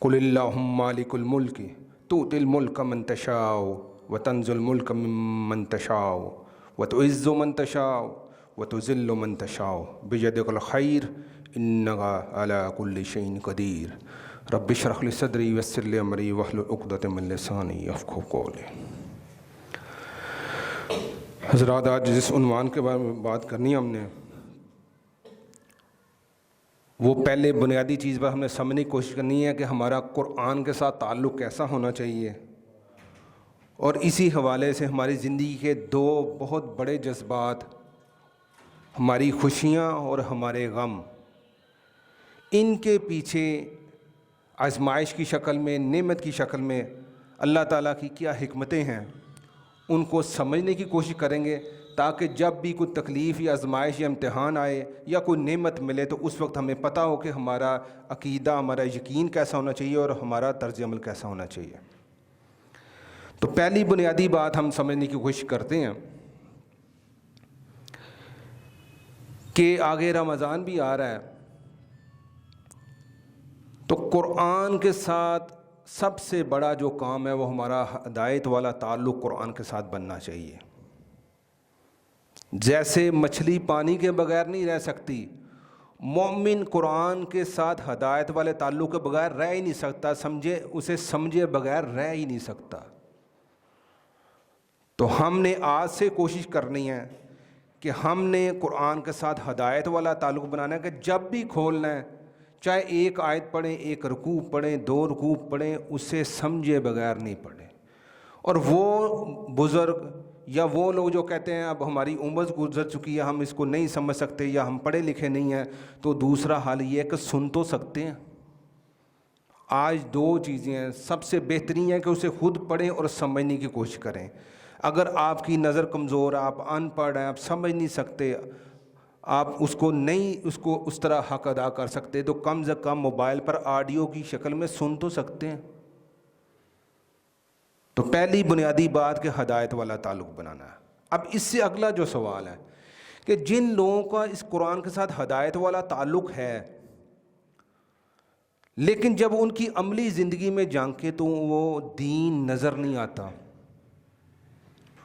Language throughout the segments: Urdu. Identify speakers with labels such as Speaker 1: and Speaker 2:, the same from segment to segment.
Speaker 1: قل اللہم مالک الملک تؤتی الملک من تشاء وتنزع الملک ممن تشاء وتعز من تشاء وتذل من تشاء بیدک الخیر انک علی کل شیء قدیر رب اشرح لی صدری ویسر لی امری واحلل عقدۃ من لسانی یفقہوا قولی۔ حضرات، آج جس عنوان کے بارے میں بات کرنی ہے ہم نے، وہ پہلے بنیادی چیز پر ہم نے سمجھنے کی کوشش کرنی ہے کہ ہمارا قرآن کے ساتھ تعلق کیسا ہونا چاہیے، اور اسی حوالے سے ہماری زندگی کے دو بہت بڑے جذبات، ہماری خوشیاں اور ہمارے غم، ان کے پیچھے آزمائش کی شکل میں، نعمت کی شکل میں اللہ تعالیٰ کی کیا حکمتیں ہیں، ان کو سمجھنے کی کوشش کریں گے، تاکہ جب بھی کوئی تکلیف یا آزمائش یا امتحان آئے یا کوئی نعمت ملے تو اس وقت ہمیں پتہ ہو کہ ہمارا عقیدہ، ہمارا یقین کیسا ہونا چاہیے اور ہمارا طرز عمل کیسا ہونا چاہیے۔ تو پہلی بنیادی بات ہم سمجھنے کی کوشش کرتے ہیں کہ آگے رمضان بھی آ رہا ہے، تو قرآن کے ساتھ سب سے بڑا جو کام ہے وہ ہمارا ہدایت والا تعلق قرآن کے ساتھ بننا چاہیے۔ جیسے مچھلی پانی کے بغیر نہیں رہ سکتی، مومن قرآن کے ساتھ ہدایت والے تعلق کے بغیر رہ ہی نہیں سکتا، اسے سمجھے بغیر رہ ہی نہیں سکتا۔ تو ہم نے آج سے کوشش کرنی ہے کہ ہم نے قرآن کے ساتھ ہدایت والا تعلق بنانا ہے کہ جب بھی کھولنا ہے، چاہے ایک آیت پڑھیں، ایک رکوع پڑھیں، دو رکوع پڑھیں، اسے سمجھے بغیر نہیں پڑھیں۔ اور وہ بزرگ یا وہ لوگ جو کہتے ہیں اب ہماری عمر گزر چکی ہے، ہم اس کو نہیں سمجھ سکتے یا ہم پڑھے لکھے نہیں ہیں، تو دوسرا حال یہ ہے کہ سن تو سکتے ہیں۔ آج دو چیزیں ہیں، سب سے بہترین ہے کہ اسے خود پڑھیں اور سمجھنے کی کوشش کریں۔ اگر آپ کی نظر کمزور ہے، آپ ان پڑھ ہیں، آپ سمجھ نہیں سکتے، آپ اس کو اس طرح حق ادا کر سکتے، تو کم سے کم موبائل پر آڈیو کی شکل میں سن تو سکتے ہیں۔ تو پہلی بنیادی بات کہ ہدایت والا تعلق بنانا ہے۔ اب اس سے اگلا جو سوال ہے کہ جن لوگوں کا اس قرآن کے ساتھ ہدایت والا تعلق ہے، لیکن جب ان کی عملی زندگی میں جھانکیں تو وہ دین نظر نہیں آتا،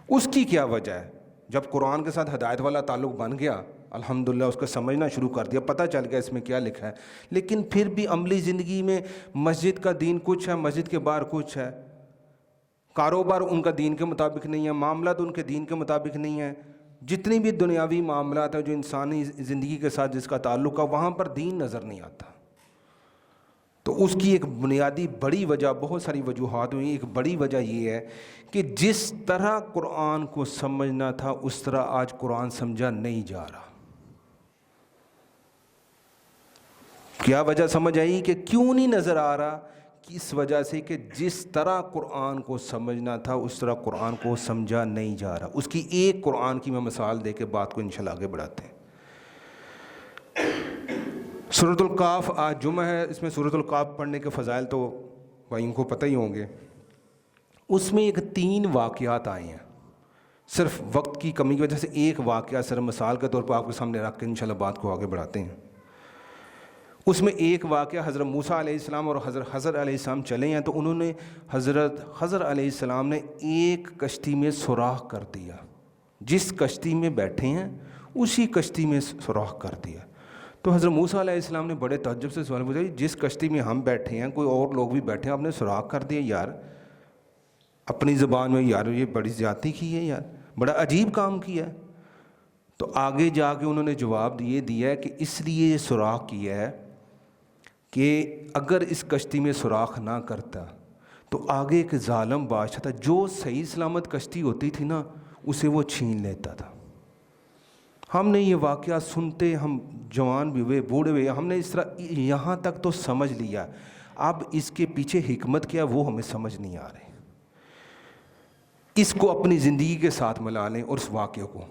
Speaker 1: اس کی کیا وجہ ہے؟ جب قرآن کے ساتھ ہدایت والا تعلق بن گیا، الحمدللہ اس کو سمجھنا شروع کر دیا، پتہ چل گیا اس میں کیا لکھا ہے، لیکن پھر بھی عملی زندگی میں مسجد کا دین کچھ ہے، مسجد کے باہر کچھ ہے، کاروبار ان کا دین کے مطابق نہیں ہے، معاملات ان کے دین کے مطابق نہیں ہے، جتنی بھی دنیاوی معاملات ہیں جو انسانی زندگی کے ساتھ جس کا تعلق ہے، وہاں پر دین نظر نہیں آتا۔ تو اس کی ایک بنیادی بڑی وجہ، بہت ساری وجوہات ہوئی، ایک بڑی وجہ یہ ہے کہ جس طرح قرآن کو سمجھنا تھا اس طرح آج قرآن سمجھا نہیں جا رہا۔ کیا وجہ سمجھ آئی کہ کیوں نہیں نظر آ رہا؟ اس وجہ سے کہ جس طرح قرآن کو سمجھنا تھا اس طرح قرآن کو سمجھا نہیں جا رہا۔ اس کی ایک قرآن کی میں مثال دے کے بات کو انشاءاللہ آگے بڑھاتے ہیں۔ سورۃ القاف آج جمعہ ہے، اس میں سورۃ القاف پڑھنے کے فضائل تو بھائیوں کو پتہ ہی ہوں گے۔ اس میں ایک 3 واقعات آئے ہیں، صرف وقت کی کمی کی وجہ سے ایک واقعہ صرف مثال کے طور پر آپ کے سامنے رکھ کے انشاءاللہ بات کو آگے بڑھاتے ہیں۔ اس میں ایک واقعہ حضرت موسیٰ علیہ السلام اور حضرت خضر علیہ السلام چلے ہیں، تو انہوں نے حضرت خضر علیہ السلام نے ایک کشتی میں سوراخ کر دیا، جس کشتی میں بیٹھے ہیں اسی کشتی میں سوراخ کر دیا۔ تو حضرت موسیٰ علیہ السلام نے بڑے تعجب سے سوال پوچھا، جس کشتی میں ہم بیٹھے ہیں کوئی اور لوگ بھی بیٹھے ہیں، آپ نے سوراخ کر دیا؟ یار اپنی زبان میں یار یہ بڑی زیادتی کی ہے، یار بڑا عجیب کام کیا ہے۔ تو آگے جا کے انہوں نے جواب یہ دیا ہے کہ اس لیے یہ سوراخ کیا ہے کہ اگر اس کشتی میں سوراخ نہ کرتا تو آگے ایک ظالم بادشاہ تھا، جو صحیح سلامت کشتی ہوتی تھی نا اسے وہ چھین لیتا تھا۔ ہم نے یہ واقعہ سنتے، ہم جوان بھی ہوئے، بوڑھے ہوئے، ہم نے اس طرح یہاں تک تو سمجھ لیا، اب اس کے پیچھے حکمت کیا وہ ہمیں سمجھ نہیں آ رہی۔ اس کو اپنی زندگی کے ساتھ ملا لیں اور اس واقعے کو،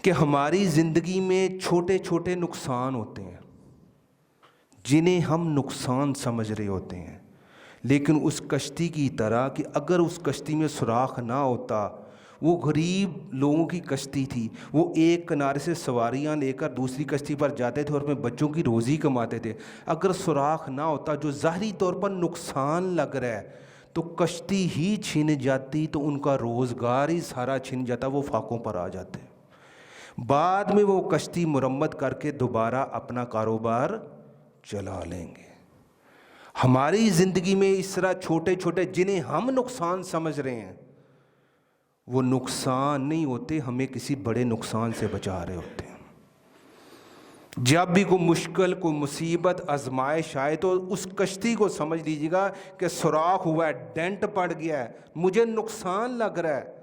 Speaker 1: کہ ہماری زندگی میں چھوٹے چھوٹے نقصان ہوتے ہیں جنہیں ہم نقصان سمجھ رہے ہوتے ہیں، لیکن اس کشتی کی طرح کہ اگر اس کشتی میں سوراخ نہ ہوتا، وہ غریب لوگوں کی کشتی تھی، وہ ایک کنارے سے سواریاں لے کر دوسری کشتی پر جاتے تھے اور اپنے بچوں کی روزی کماتے تھے۔ اگر سوراخ نہ ہوتا، جو ظاہری طور پر نقصان لگ رہا ہے، تو کشتی ہی چھن جاتی، تو ان کا روزگار ہی سارا چھن جاتا، وہ فاقوں پر آ جاتے۔ بعد میں وہ کشتی مرمت کر کے دوبارہ اپنا کاروبار چلا لیں گے۔ ہماری زندگی میں اس طرح چھوٹے چھوٹے جنہیں ہم نقصان سمجھ رہے ہیں، وہ نقصان نہیں ہوتے، ہمیں کسی بڑے نقصان سے بچا رہے ہوتے ہیں۔ جب بھی کوئی مشکل، کوئی مصیبت، آزمائش آئے تو اس کشتی کو سمجھ لیجیے گا کہ سوراخ ہوا ہے، ڈینٹ پڑ گیا ہے، مجھے نقصان لگ رہا ہے،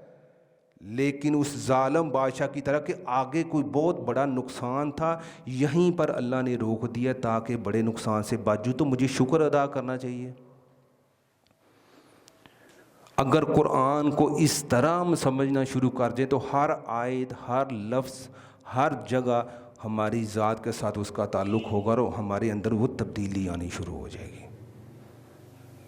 Speaker 1: لیکن اس ظالم بادشاہ کی طرح کہ آگے کوئی بہت بڑا نقصان تھا، یہیں پر اللہ نے روک دیا تاکہ بڑے نقصان سے بچ جوں، تو مجھے شکر ادا کرنا چاہیے۔ اگر قرآن کو اس طرح ہم سمجھنا شروع کر دیں تو ہر آیت، ہر لفظ، ہر جگہ ہماری ذات کے ساتھ اس کا تعلق ہوگا اور ہمارے اندر وہ تبدیلی آنی شروع ہو جائے گی۔